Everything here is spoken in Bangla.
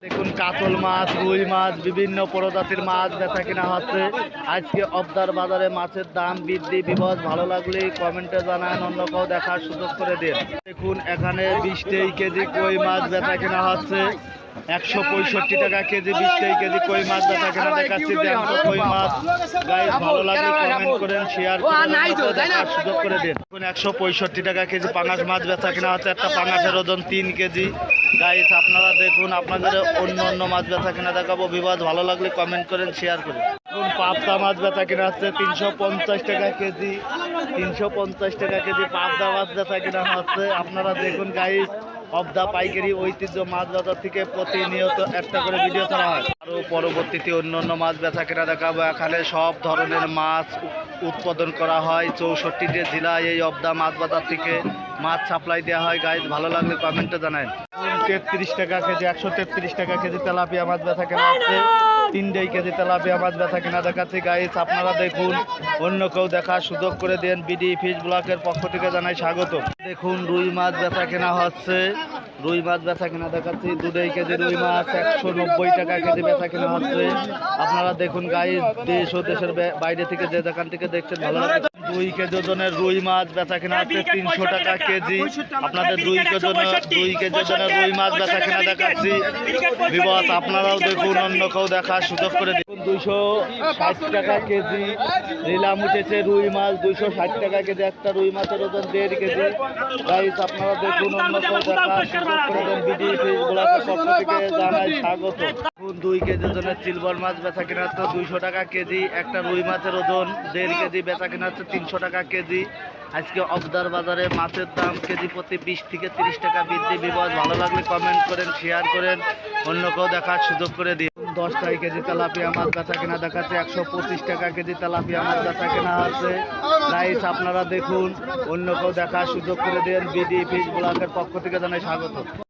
দেখুন কাতল মাছ, রুই মাছ, বিভিন্ন প্রজাতির মাছ বেচা কিনা হচ্ছে। আজকে অবদার বাজারে মাছের দাম বৃদ্ধি বিপদ ভালো লাগলে কমেন্টে জানান, অন্য কেউ দেখার সুযোগ করে দিন। দেখুন এখানে 20 কেজি কই মাছ বেচা কিনা হচ্ছে 165 টাকা কেজি। 20 কেজি কই মাছ বেচা কিনা দেখাচ্ছি। জ্যান্ত কই মাছ গাইস ভালো লাগলে কমেন্ট করেন, শেয়ার করেন, দেখার সুযোগ করে দিন। দেখুন 165 টাকা কেজি পাঙাশ মাছ বেচা কিনা হচ্ছে। একটা পাঙাশের ওজন 3 কেজি। গাইস আপনারা দেখুন, আপনাদের অন্য অন্য মাছ বেচা কিনা দেখাবো। বিবাদ ভালো লাগলে কমেন্ট করেন, শেয়ার করেন। দেখুন পাবদা মাছ বেচা কিনা হচ্ছে 350 টাকা কেজি। 350 টাকা কেজি পাবদা মাছ বেচা কিনা হচ্ছে। আপনারা দেখুন গাইস, পাবদা পাইকারি ঐতিহ্য মাছ বাজার থেকে প্রতিনিয়ত একটা করে ভিডিও ছাড়া হয়। আরও পরবর্তীতে অন্য অন্য মাছ বেচা কিনা দেখাবো। এখানে সব ধরনের মাছ উৎপাদন করা হয়। 64টি জেলায় এই অবদা মাছ বাজার থেকে মাছ সাপ্লাই দেওয়া হয়। গাইস ভালো লাগলে কমেন্টে জানায়। 33 টাকা কেজি, 133 টাকা কেজি তেলাপিয়া মাছ বেচা কেনা হচ্ছে। 3 কেজি তেলাপিয়া মাছ বেচা কেনা দেখাচ্ছি। গাইস আপনারা দেখুন, অন্য কেউ দেখার সুযোগ করে দেন। বিডি ফিশ ব্লকের পক্ষ থেকে জানাই স্বাগত। দেখুন রুই মাছ বেচা কেনা হচ্ছে। রুই মাছ বেচা কেনা দেখাচ্ছি। 2 কেজি রুই মাছ 190 টাকা কেজি বেচা কেনা হচ্ছে। আপনারা দেখুন গাইস, দেশ ও দেশের বাইরে থেকে যে যেখান থেকে দেখছেন ভালো লাগবে। 2 কেজি ওজনের রুই মাছ বেচা কেনা হচ্ছে 300 টাকা কেজি। আপনাদের 2 কেজি ওজনের রুই মাছ বেচা কেনা দেখাচ্ছি। বিবাস আপনারাও দেখুন, অন্য কেউ দেখার সুযোগ করে দেখুন। 260 টাকা কেজি নিলাম উঠেছে রুই মাছ। 260 টাকা কেজি। একটা রুই মাছের ওজন 1.5 কেজি। গাইস আপনারা দেখুন, অন্য কেউ দেখার সুযোগ করে দেন। বিডি ফিশ ব্লকের পক্ষ থেকে জানাই স্বাগত। দেখুন 2 কেজি ওজনের সিলভার মাছ বেচা কেনা হচ্ছে 200 টাকা কেজি। একটা রুই মাছের ওজন 1.5 কেজি বেচা কেনা হচ্ছে 300 টাকা কেজি। আজকে অবদার বাজারে মাছের দাম কেজি প্রতি 20 থেকে 30 টাকা বৃদ্ধি বিবাদ ভালো লাগলে কমেন্ট করেন, শেয়ার করেন, অন্য কেউ দেখার সুযোগ করে দিন। 10 কেজি তেলাপিয়া মাছ বেচা কেনা দেখাচ্ছে। 125 টাকা কেজি তেলাপিয়া মাছ বেচা কেনা আছে। গাইস আপনারা দেখুন, অন্য কেউ দেখার সুযোগ করে দেন। বিডি ফিশ ব্লকের পক্ষ থেকে জানাই স্বাগত।